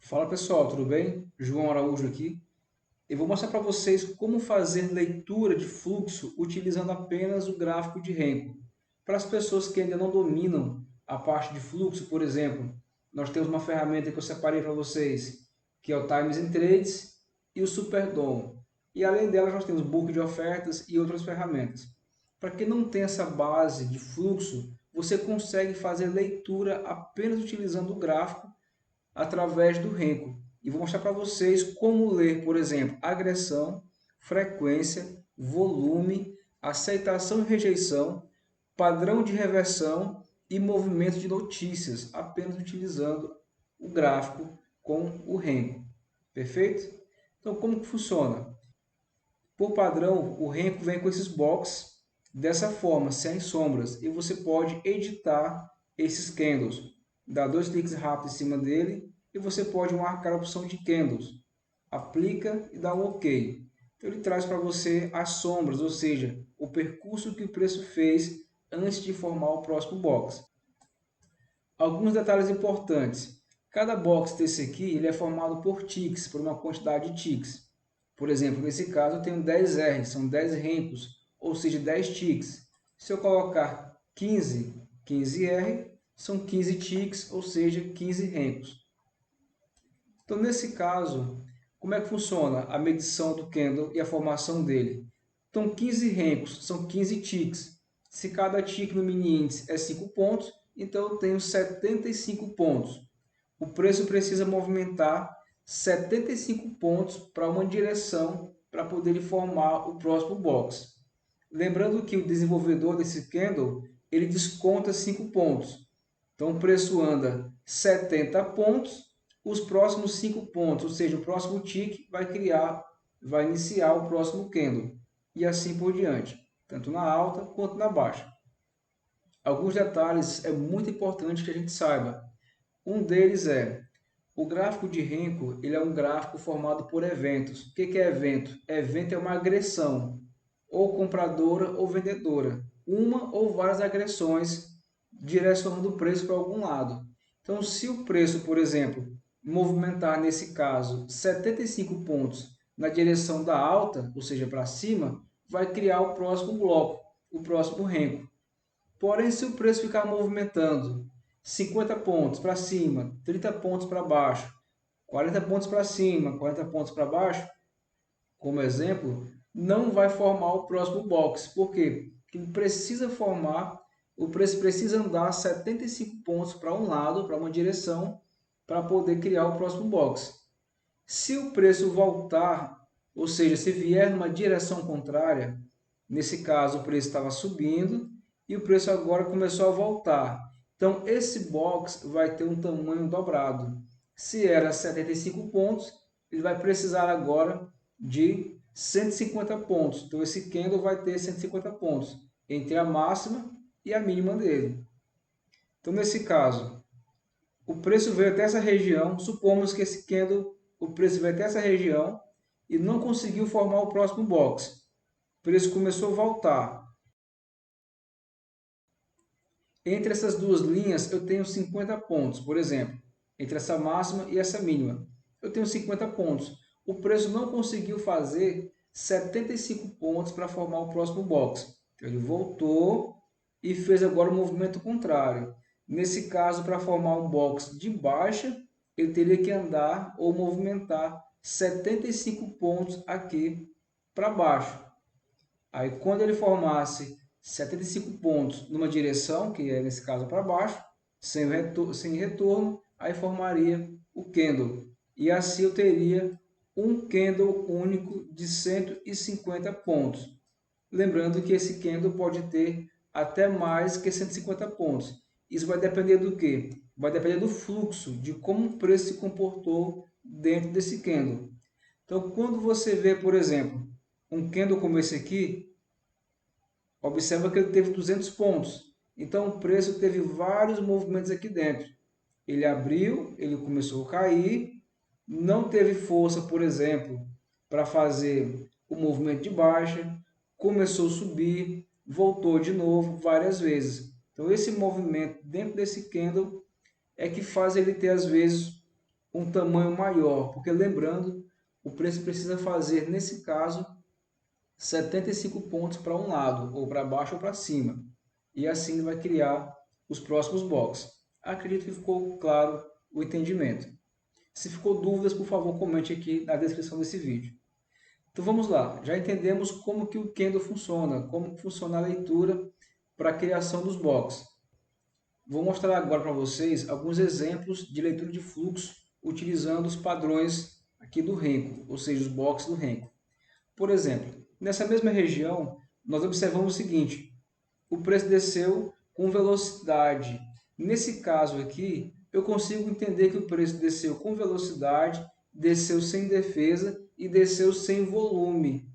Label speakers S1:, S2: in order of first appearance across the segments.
S1: Fala pessoal, tudo bem? João Araújo aqui. Eu vou mostrar para vocês como fazer leitura de fluxo utilizando apenas o gráfico de Renko. Para as pessoas que ainda não dominam a parte de fluxo, por exemplo, nós temos uma ferramenta que eu separei para vocês, que é o Times and Trades e o Superdom. E além delas, nós temos book de ofertas e outras ferramentas. Para quem não tem essa base de fluxo, você consegue fazer leitura apenas utilizando o gráfico através do Renko. E vou mostrar para vocês como ler, por exemplo, agressão, frequência, volume, aceitação e rejeição, padrão de reversão e movimento de notícias, apenas utilizando o gráfico com o Renko. Perfeito? Então, como que funciona? Por padrão, o Renko vem com esses boxes dessa forma, sem sombras, e você pode editar esses candles. Dá dois cliques rápidos em cima dele e você pode marcar a opção de candles. Aplica e dá um OK. Então ele traz para você as sombras, ou seja, o percurso que o preço fez antes de formar o próximo box. Alguns detalhes importantes. Cada box desse aqui ele é formado por ticks, por uma quantidade de ticks. Por exemplo, nesse caso eu tenho 10 R, são 10 rencos, ou seja, 10 ticks. Se eu colocar 15 R, são 15 ticks, ou seja, 15 rencos. Então, nesse caso, como é que funciona a medição do candle e a formação dele? Então, 15 rencos são 15 ticks. Se cada tick no mini índice é 5 pontos, então eu tenho 75 pontos. O preço precisa movimentar 75 pontos para uma direção para poder formar o próximo box. Lembrando que o desenvolvedor desse candle, ele desconta 5 pontos. Então o preço anda 70 pontos, os próximos 5 pontos, ou seja, o próximo tick vai iniciar o próximo candle. E assim por diante, tanto na alta quanto na baixa. Alguns detalhes é muito importante que a gente saiba. Um deles é o gráfico de Renko, ele é um gráfico formado por eventos. O que é evento? Evento é uma agressão, ou compradora ou vendedora. Uma ou várias agressões direcionando o preço para algum lado. Então, se o preço, por exemplo, movimentar nesse caso 75 pontos na direção da alta, ou seja, para cima, vai criar o próximo bloco, o próximo Renko. Porém, se o preço ficar movimentando 50 pontos para cima, 30 pontos para baixo, 40 pontos para cima, 40 pontos para baixo, como exemplo, não vai formar o próximo box. Por quê? Porque ele precisa formar, o preço precisa andar 75 pontos para um lado, para uma direção, para poder criar o próximo box. Se o preço voltar, ou seja, se vier numa direção contrária, nesse caso o preço estava subindo e o preço agora começou a voltar. Então esse box vai ter um tamanho dobrado. Se era 75 pontos, ele vai precisar agora de 150 pontos. Então esse candle vai ter 150 pontos entre a máxima e a mínima dele. Então nesse caso, o preço veio até essa região, supomos que esse candle, o preço veio até essa região e não conseguiu formar o próximo box. O preço começou a voltar. Entre essas duas linhas eu tenho 50 pontos, por exemplo, entre essa máxima e essa mínima. Eu tenho 50 pontos. O preço não conseguiu fazer 75 pontos para formar o próximo box. Então ele voltou e fez agora o movimento contrário. Nesse caso, para formar um box de baixa, ele teria que andar ou movimentar 75 pontos aqui para baixo. Aí quando ele formasse 75 pontos numa direção, que é nesse caso para baixo, sem retorno, aí formaria o candle. E assim eu teria um candle único de 150 pontos. Lembrando que esse candle pode ter até mais que 150 pontos. Isso vai depender do quê? Vai depender do fluxo, de como o preço se comportou dentro desse candle. Então, quando você vê, por exemplo, um candle como esse aqui, observa que ele teve 200 pontos. Então, o preço teve vários movimentos aqui dentro. Ele abriu, ele começou a cair, não teve força, por exemplo, para fazer o movimento de baixa, começou a subir, voltou de novo várias vezes. Então, esse movimento dentro desse candle é que faz ele ter, às vezes, um tamanho maior, porque lembrando, o preço precisa fazer, nesse caso, 75 pontos para um lado, ou para baixo ou para cima. E assim ele vai criar os próximos blocos. Acredito que ficou claro o entendimento. Se ficou dúvidas, por favor, comente aqui na descrição desse vídeo. Então vamos lá, já entendemos como que o Kendo funciona, como funciona a leitura para a criação dos blocos. Vou mostrar agora para vocês alguns exemplos de leitura de fluxo utilizando os padrões aqui do Renko, ou seja, os blocos do Renko. Por exemplo, nessa mesma região, nós observamos o seguinte: o preço desceu com velocidade. Nesse caso aqui, eu consigo entender que o preço desceu com velocidade, desceu sem defesa e desceu sem volume.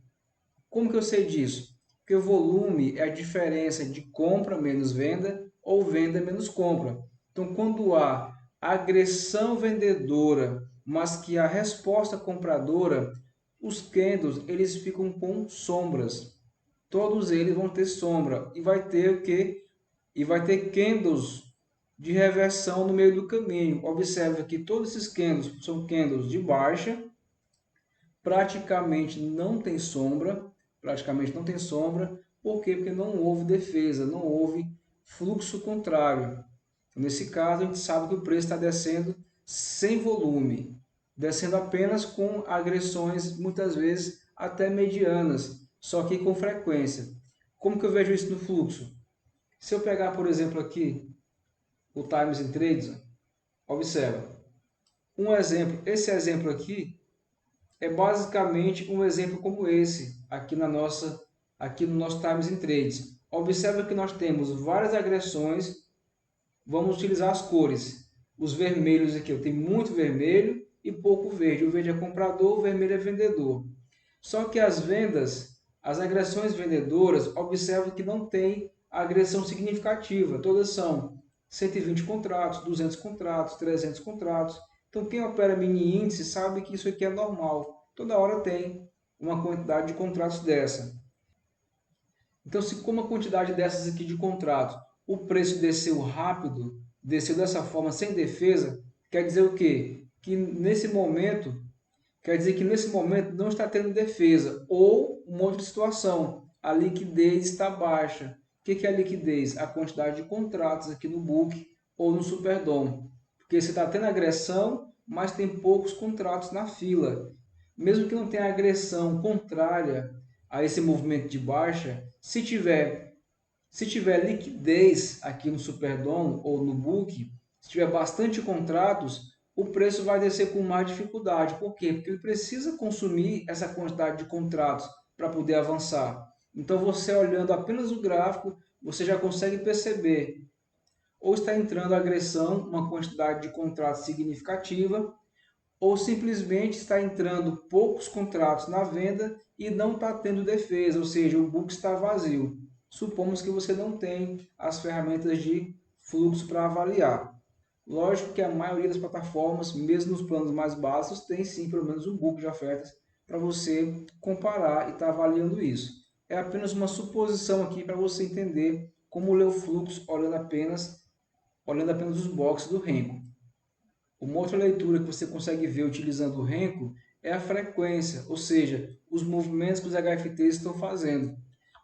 S1: Como que eu sei disso? Porque o volume é a diferença de compra menos venda ou venda menos compra. Então, quando há agressão vendedora, mas que a resposta compradora, os candles eles ficam com sombras. Todos eles vão ter sombra e vai ter o quê? E vai ter candles de reversão no meio do caminho. Observe que todos esses candles são candles de baixa, praticamente não tem sombra, por quê? Porque não houve defesa, não houve fluxo contrário. Nesse caso, a gente sabe que o preço está descendo sem volume, descendo apenas com agressões, muitas vezes até medianas, só que com frequência. Como que eu vejo isso no fluxo? Se eu pegar, por exemplo, aqui o Times in Trades, observa. Um exemplo, esse exemplo aqui é basicamente um exemplo como esse, aqui no nosso Times in Trades. Observa que nós temos várias agressões, vamos utilizar as cores. Os vermelhos aqui, eu tenho muito vermelho e pouco verde. O verde é comprador, o vermelho é vendedor. Só que as vendas, as agressões vendedoras, observa que não tem agressão significativa. Todas são 120 contratos, 200 contratos, 300 contratos. Então, quem opera mini índice sabe que isso aqui é normal. Toda hora tem uma quantidade de contratos dessa. Então, se como a quantidade dessas aqui de contratos, o preço desceu rápido, desceu dessa forma sem defesa, quer dizer o quê? Quer dizer que nesse momento não está tendo defesa ou uma outra situação, a liquidez está baixa. O que é a liquidez? A quantidade de contratos aqui no book ou no Superdome. Porque você está tendo agressão, mas tem poucos contratos na fila. Mesmo que não tenha agressão contrária a esse movimento de baixa, se tiver liquidez aqui no Superdome ou no book, se tiver bastante contratos, o preço vai descer com mais dificuldade. Por quê? Porque ele precisa consumir essa quantidade de contratos para poder avançar. Então, você olhando apenas o gráfico, você já consegue perceber ou está entrando agressão, uma quantidade de contratos significativa, ou simplesmente está entrando poucos contratos na venda e não está tendo defesa, ou seja, o book está vazio. Supomos que você não tem as ferramentas de fluxo para avaliar. Lógico que a maioria das plataformas, mesmo nos planos mais básicos, tem sim pelo menos um book de ofertas para você comparar e estar avaliando isso. É apenas uma suposição aqui para você entender como ler o fluxo olhando apenas os boxes do Renko. Uma outra leitura que você consegue ver utilizando o Renko é a frequência, ou seja, os movimentos que os HFTs estão fazendo.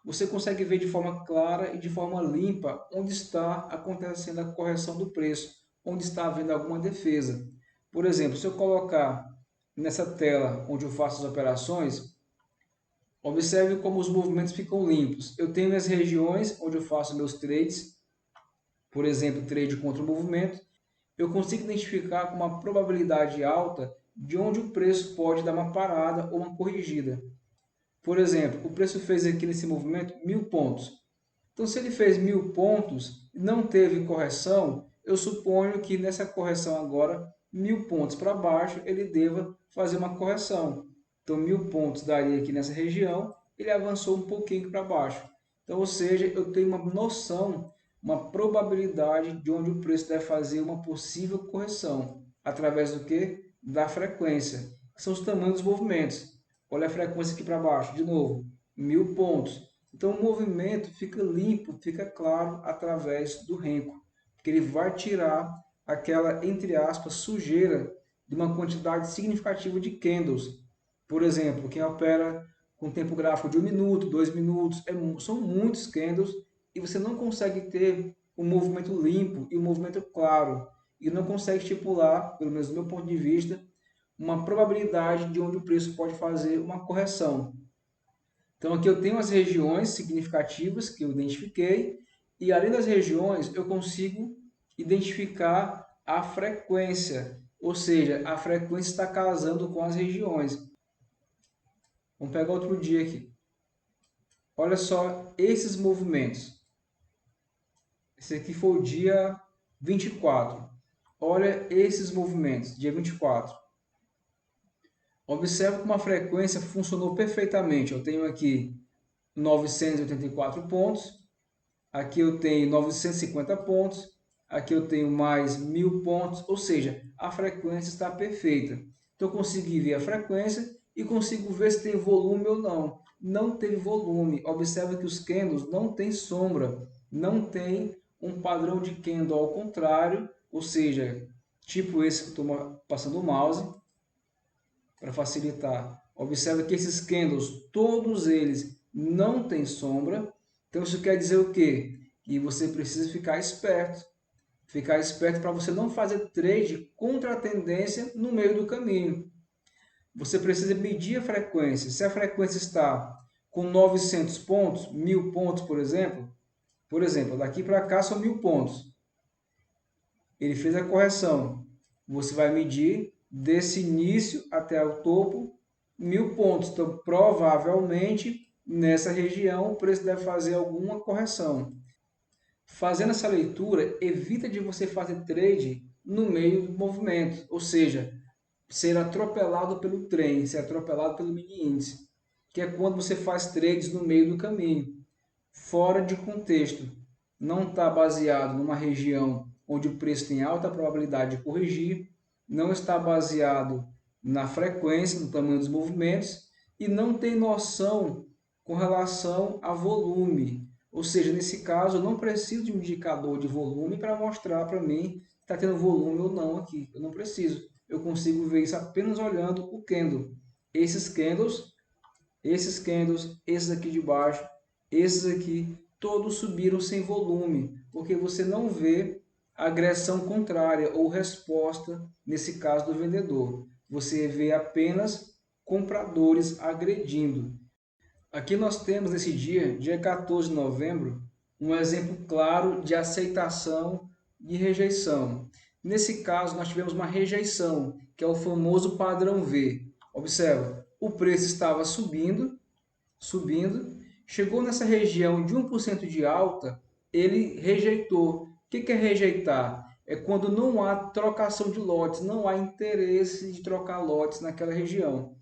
S1: Você consegue ver de forma clara e de forma limpa onde está acontecendo a correção do preço, onde está havendo alguma defesa. Por exemplo, se eu colocar nessa tela onde eu faço as operações, observe como os movimentos ficam limpos. Eu tenho as regiões onde eu faço meus trades, por exemplo, trade contra o movimento, eu consigo identificar com uma probabilidade alta de onde o preço pode dar uma parada ou uma corrigida. Por exemplo, o preço fez aqui nesse movimento 1.000 pontos. Então, se ele fez 1.000 pontos e não teve correção, eu suponho que nessa correção agora, 1.000 pontos para baixo, ele deva fazer uma correção. Então, 1.000 pontos daria aqui nessa região, ele avançou um pouquinho para baixo. Então, ou seja, eu tenho uma noção, uma probabilidade de onde o preço deve fazer uma possível correção. Através do que? Da frequência, que são os tamanhos dos movimentos. Olha a frequência aqui para baixo, de novo, 1.000 pontos. Então o movimento fica limpo, fica claro através do Renko, porque ele vai tirar aquela, entre aspas, sujeira de uma quantidade significativa de candles. Por exemplo, quem opera com tempo gráfico de 1 minuto, 2 minutos, são muitos candles e você não consegue ter um movimento limpo e um movimento claro. E não consegue estipular, pelo menos do meu ponto de vista, uma probabilidade de onde o preço pode fazer uma correção. Então aqui eu tenho as regiões significativas que eu identifiquei e além das regiões eu consigo identificar a frequência, ou seja, a frequência está casando com as regiões. Vamos pegar outro dia aqui. Olha só esses movimentos. Esse aqui foi o dia 24. Olha esses movimentos, dia 24. Observe como a frequência funcionou perfeitamente. Eu tenho aqui 984 pontos, aqui eu tenho 950 pontos, aqui eu tenho mais 1000 pontos, ou seja, a frequência está perfeita. Então eu consegui ver a frequência e consigo ver se tem volume ou não. Não teve volume. Observe que os candles não têm sombra, não tem um padrão de candle ao contrário, ou seja, tipo esse que eu estou passando o mouse, para facilitar. Observe que esses candles, todos eles não têm sombra. Então isso quer dizer o quê? Que você precisa ficar esperto. Ficar esperto para você não fazer trade contra a tendência no meio do caminho. Você precisa medir a frequência. Se a frequência está com 900 pontos, 1000 pontos, por exemplo, daqui para cá são 1000 pontos. Ele fez a correção. Você vai medir desse início até o topo 1000 pontos. Então, provavelmente, nessa região, o preço deve fazer alguma correção. Fazendo essa leitura, evita de você fazer trade no meio do movimento, ou seja, ser atropelado pelo trem, ser atropelado pelo mini índice, que é quando você faz trades no meio do caminho, fora de contexto. Não está baseado numa região onde o preço tem alta probabilidade de corrigir, não está baseado na frequência, no tamanho dos movimentos e não tem noção com relação a volume. Ou seja, nesse caso, eu não preciso de um indicador de volume para mostrar para mim se está tendo volume ou não aqui. Eu não preciso. Eu consigo ver isso apenas olhando o candle. Esses candles, esses aqui de baixo, esses aqui, todos subiram sem volume, porque você não vê agressão contrária ou resposta, nesse caso do vendedor. Você vê apenas compradores agredindo. Aqui nós temos nesse dia 14 de novembro, um exemplo claro de aceitação e rejeição. Nesse caso, nós tivemos uma rejeição, que é o famoso padrão V. Observa, o preço estava subindo, chegou nessa região de 1% de alta, ele rejeitou. O que é rejeitar? É quando não há trocação de lotes, não há interesse de trocar lotes naquela região.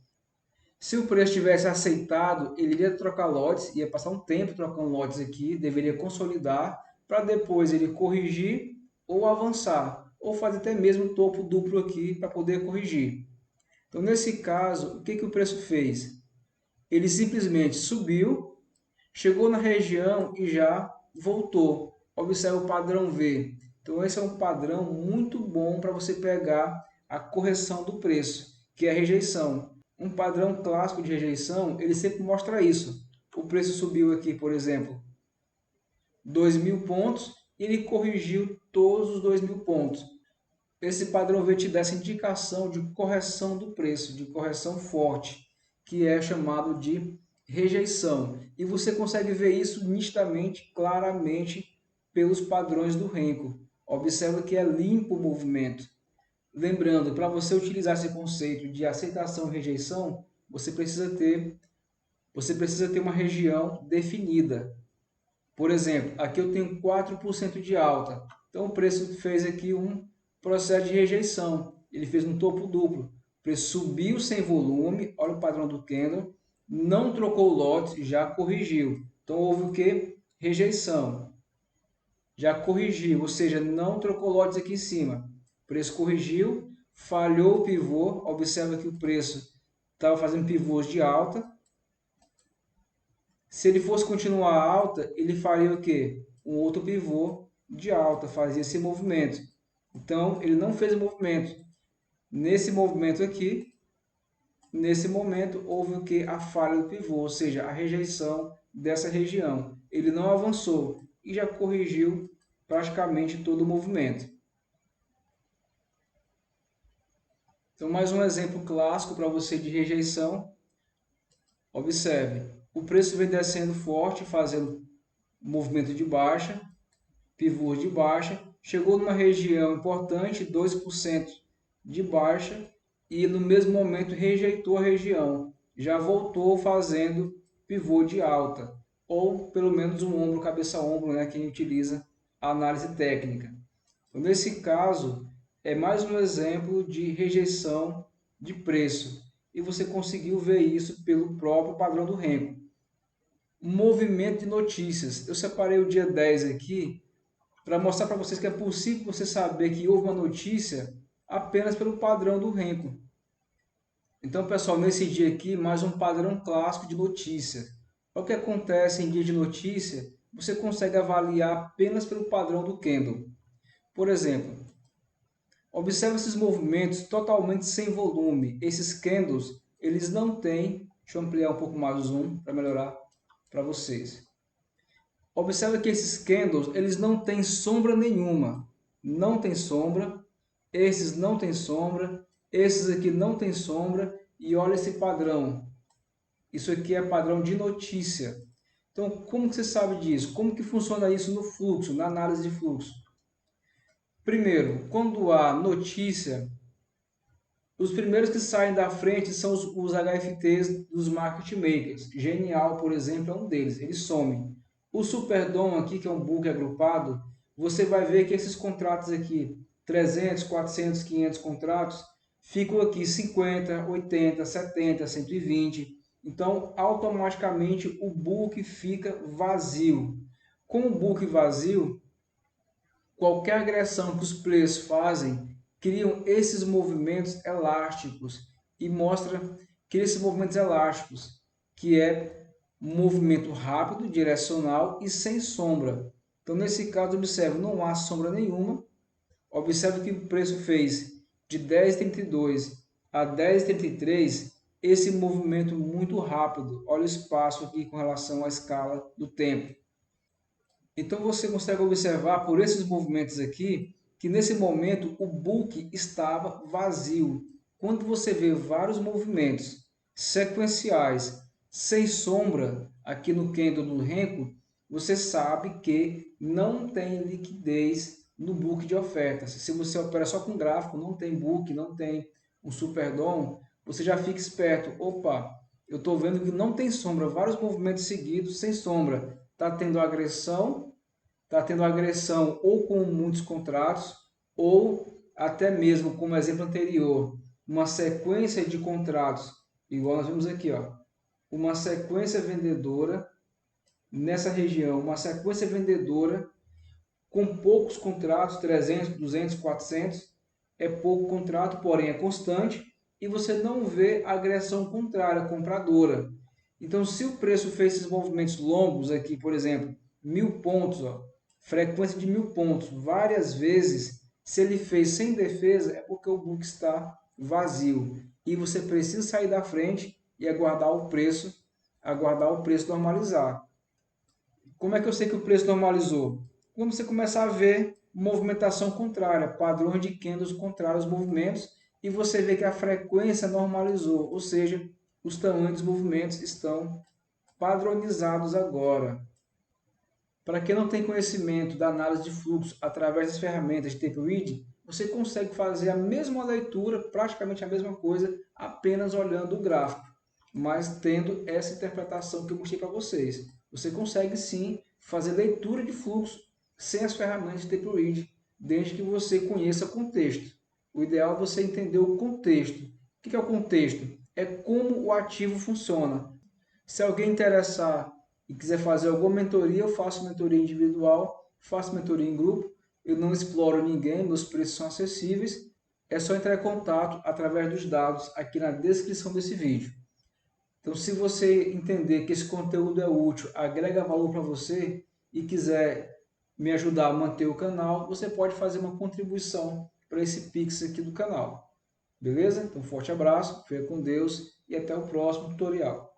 S1: Se o preço tivesse aceitado, ele iria trocar lotes, ia passar um tempo trocando lotes aqui, deveria consolidar, para depois ele corrigir ou avançar, ou fazer até mesmo topo duplo aqui para poder corrigir. Então, nesse caso, o que o preço fez? Ele simplesmente subiu, chegou na região e já voltou. Observe o padrão V. Então, esse é um padrão muito bom para você pegar a correção do preço, que é a rejeição. Um padrão clássico de rejeição, ele sempre mostra isso. O preço subiu aqui, por exemplo, 2.000 pontos, e ele corrigiu todos os 2.000 pontos. Esse padrão V te dá essa indicação de correção do preço, de correção forte, que é chamado de rejeição. E você consegue ver isso nitidamente, claramente, pelos padrões do Renko. Observa que é limpo o movimento. Lembrando, para você utilizar esse conceito de aceitação e rejeição, você precisa ter uma região definida. Por exemplo, aqui eu tenho 4% de alta. Então o preço fez aqui um processo de rejeição. Ele fez um topo duplo. O preço subiu sem volume, olha o padrão do candle, não trocou lotes, já corrigiu. Então houve o que? Rejeição. Já corrigiu, ou seja, não trocou lotes aqui em cima. O preço corrigiu, falhou o pivô. Observa que o preço estava fazendo pivôs de alta. Se ele fosse continuar alta, ele faria o quê? Um outro pivô de alta, fazia esse movimento. Então, ele não fez o movimento. Nesse movimento aqui, nesse momento, houve o que? A falha do pivô, ou seja, a rejeição dessa região. Ele não avançou e já corrigiu praticamente todo o movimento. Então, mais um exemplo clássico para você de rejeição. Observe, o preço vem descendo forte, fazendo movimento de baixa, pivôs de baixa, chegou numa região importante, 2% de baixa, e no mesmo momento rejeitou a região, já voltou fazendo pivô de alta, ou pelo menos um ombro, cabeça-ombro, né, quem utiliza a análise técnica. Então, nesse caso, é mais um exemplo de rejeição de preço, e você conseguiu ver isso pelo próprio padrão do Renko. Movimento de notícias. Eu separei o dia 10 aqui, para mostrar para vocês que é possível você saber que houve uma notícia apenas pelo padrão do Renko. Então, pessoal, nesse dia aqui, mais um padrão clássico de notícia. O que acontece em dia de notícia, você consegue avaliar apenas pelo padrão do candle. Por exemplo, observe esses movimentos totalmente sem volume. Esses candles, eles não têm... Deixa eu ampliar um pouco mais o zoom para melhorar para vocês. Observe que esses candles, eles não têm sombra nenhuma. Não tem sombra. Esses não têm sombra. Esses aqui não têm sombra. E olha esse padrão. Isso aqui é padrão de notícia. Então, como que você sabe disso? Como que funciona isso no fluxo, na análise de fluxo? Primeiro, quando há notícia, os primeiros que saem da frente são os HFTs dos market makers. Genial, por exemplo, é um deles. Eles somem. O Superdom aqui, que é um book agrupado, você vai ver que esses contratos aqui, 300, 400, 500 contratos, ficam aqui 50, 80, 70, 120. Então, automaticamente o book fica vazio. Com o book vazio, qualquer agressão que os players fazem criam esses movimentos elásticos e mostra que esses movimentos elásticos, que é um movimento rápido, direcional e sem sombra. Então, nesse caso, observe, não há sombra nenhuma. Observe que o preço fez de 10,32 a 10,33, esse movimento muito rápido. Olha o espaço aqui com relação à escala do tempo. Então você consegue observar por esses movimentos aqui que nesse momento o book estava vazio. Quando você vê vários movimentos sequenciais sem sombra aqui no candle do Renko, você sabe que não tem liquidez no book de ofertas. Se você opera só com gráfico, não tem book, não tem um superdom, você já fica esperto. Opa, eu estou vendo que não tem sombra, vários movimentos seguidos sem sombra. Está tendo agressão ou com muitos contratos, ou até mesmo, como exemplo anterior, uma sequência de contratos, igual nós vemos aqui, ó, uma sequência vendedora nessa região, uma sequência vendedora com poucos contratos, 300, 200, 400, é pouco contrato, porém é constante, e você não vê agressão contrária, compradora. Então, se o preço fez esses movimentos longos aqui, por exemplo, 1000 pontos, ó, frequência de 1000 pontos, várias vezes, se ele fez sem defesa, é porque o book está vazio. E você precisa sair da frente e aguardar o preço normalizar. Como é que eu sei que o preço normalizou? Quando você começar a ver movimentação contrária, padrões de candles contrários aos movimentos, e você vê que a frequência normalizou, ou seja, os tamanhos dos movimentos estão padronizados agora. Para quem não tem conhecimento da análise de fluxo através das ferramentas de tape reading, você consegue fazer a mesma leitura, praticamente a mesma coisa, apenas olhando o gráfico, mas tendo essa interpretação que eu mostrei para vocês. Você consegue sim fazer leitura de fluxo sem as ferramentas de tape reading, desde que você conheça o contexto. O ideal é você entender o contexto. O que é o contexto? É como o ativo funciona. Se alguém interessar e quiser fazer alguma mentoria, eu faço mentoria individual, faço mentoria em grupo, eu não exploro ninguém, meus preços são acessíveis, é só entrar em contato através dos dados aqui na descrição desse vídeo. Então, se você entender que esse conteúdo é útil, agrega valor para você e quiser me ajudar a manter o canal, você pode fazer uma contribuição para esse Pix aqui do canal. Beleza? Então, forte abraço, fica com Deus e até o próximo tutorial.